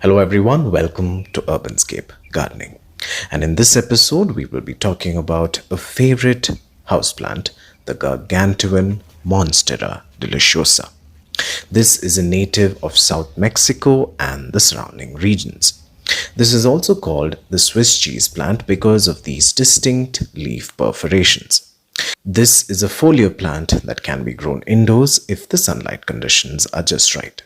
Hello everyone, welcome to Urbanscape Gardening. And in this episode, we will be talking about a favorite houseplant, the gargantuan Monstera Deliciosa. This is a native of South Mexico and the surrounding regions. This is also called the Swiss cheese plant because of these distinct leaf perforations. This is a foliar plant that can be grown indoors if the sunlight conditions are just right.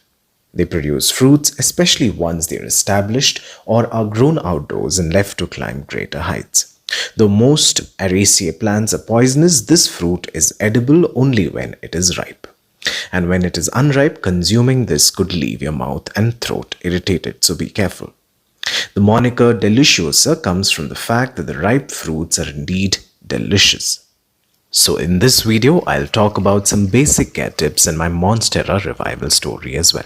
They produce fruits, especially once they are established or are grown outdoors and left to climb greater heights. Though most Araceae plants are poisonous, this fruit is edible only when it is ripe. And when it is unripe, consuming this could leave your mouth and throat irritated, so be careful. The moniker Deliciosa comes from the fact that the ripe fruits are indeed delicious. So in this video, I'll talk about some basic care tips and my Monstera revival story as well.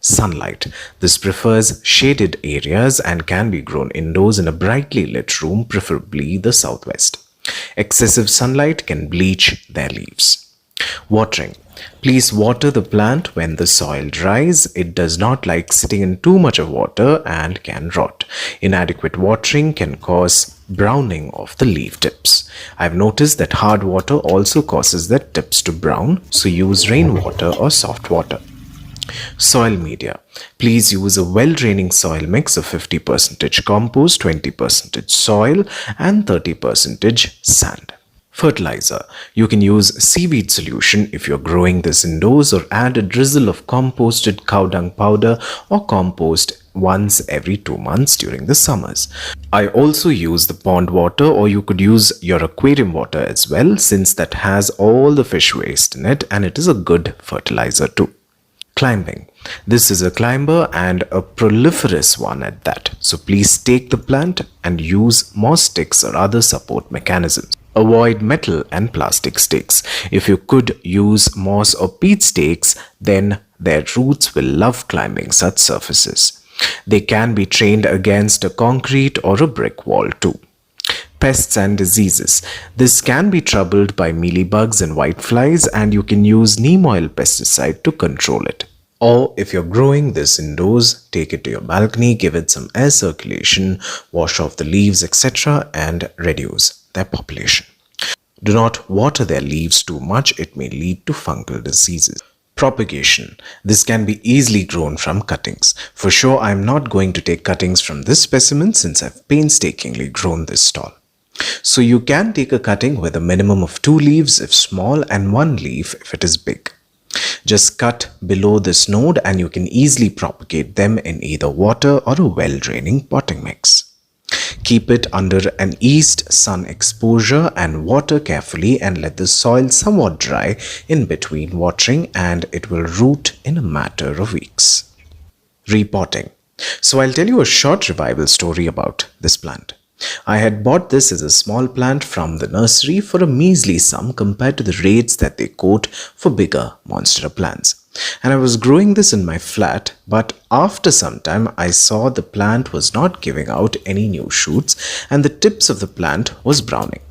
Sunlight. This prefers shaded areas and can be grown indoors in a brightly lit room, preferably the southwest. Excessive sunlight can bleach their leaves. Watering. Please water the plant when the soil dries. It does not like sitting in too much of water and can rot. Inadequate watering can cause browning of the leaf tips. I've noticed that hard water also causes the tips to brown, so use rainwater or soft water. Soil media. Please use a well-draining soil mix of 50% compost, 20% soil and 30% sand. Fertilizer. You can use seaweed solution if you're growing this indoors, or add a drizzle of composted cow dung powder or compost once every 2 months during the summers. I also use the pond water, or you could use your aquarium water as well, since that has all the fish waste in it and it is a good fertilizer too. Climbing. This is a climber and a proliferous one at that. So please stake the plant and use moss sticks or other support mechanisms. Avoid metal and plastic stakes. If you could use moss or peat stakes, then their roots will love climbing such surfaces. They can be trained against a concrete or a brick wall too. Pests and diseases. This can be troubled by mealybugs and whiteflies, and you can use neem oil pesticide to control it. Or if you're growing this indoors, take it to your balcony, give it some air circulation, wash off the leaves, etc. and reduce their population. Do not water their leaves too much, it may lead to fungal diseases. Propagation. This can be easily grown from cuttings. For sure, I am not going to take cuttings from this specimen since I've painstakingly grown this tall. So you can take a cutting with a minimum of 2 leaves if small and 1 leaf if it is big. Just cut below this node and you can easily propagate them in either water or a well-draining potting mix. Keep it under an east sun exposure and water carefully, and let the soil somewhat dry in between watering, and it will root in a matter of weeks. Repotting. So I'll tell you a short revival story about this plant. I had bought this as a small plant from the nursery for a measly sum compared to the rates that they quote for bigger Monstera plants. And I was growing this in my flat, but after some time I saw the plant was not giving out any new shoots and the tips of the plant was browning.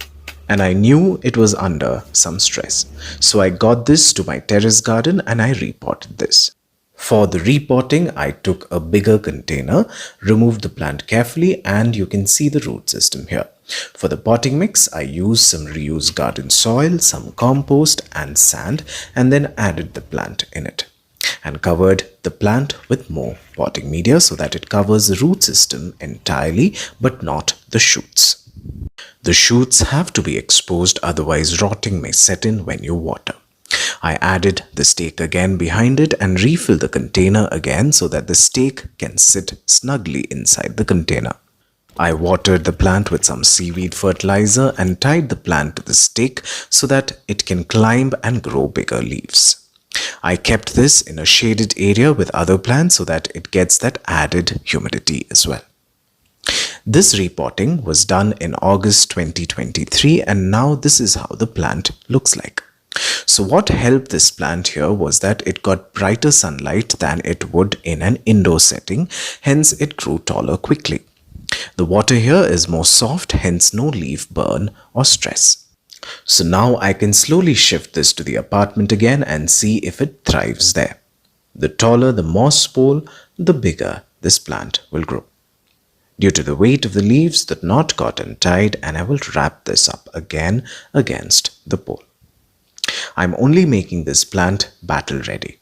And I knew it was under some stress. So I got this to my terrace garden and I repotted this. For the repotting, I took a bigger container, removed the plant carefully, and you can see the root system here. For the potting mix, I used some reused garden soil, some compost and sand, and then added the plant in it. And covered the plant with more potting media so that it covers the root system entirely, but not the shoots. The shoots have to be exposed, otherwise rotting may set in when you water. I added the stake again behind it and refilled the container again so that the stake can sit snugly inside the container. I watered the plant with some seaweed fertilizer and tied the plant to the stake so that it can climb and grow bigger leaves. I kept this in a shaded area with other plants so that it gets that added humidity as well. This repotting was done in August 2023, and now this is how the plant looks like. So what helped this plant here was that it got brighter sunlight than it would in an indoor setting, hence it grew taller quickly. The water here is more soft, hence no leaf burn or stress. So now I can slowly shift this to the apartment again and see if it thrives there. The taller the moss pole, the bigger this plant will grow. Due to the weight of the leaves, the knot got untied, and I will wrap this up again against the pole. I'm only making this plant battle ready.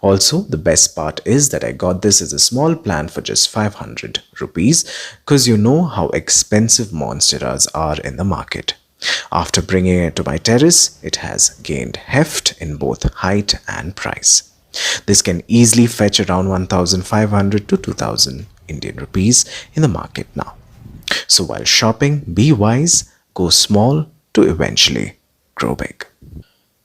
Also, the best part is that I got this as a small plant for just 500 rupees, because you know how expensive monsteras are in the market. After bringing it to my terrace, it has gained heft in both height and price. This can easily fetch around 1500 to 2000 Indian rupees in the market now. So while shopping, be wise, go small to eventually grow big.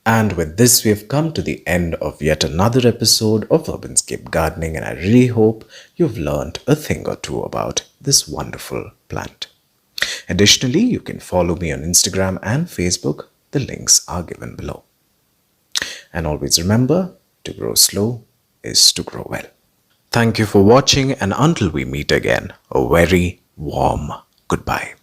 And with this, we have come to the end of yet another episode of Urbanscape Gardening, and I really hope you've learned a thing or two about this wonderful plant. Additionally, you can follow me on Instagram and Facebook. The links are given below. And always remember, to grow slow is to grow well. Thank you for watching, and until we meet again, a very warm goodbye.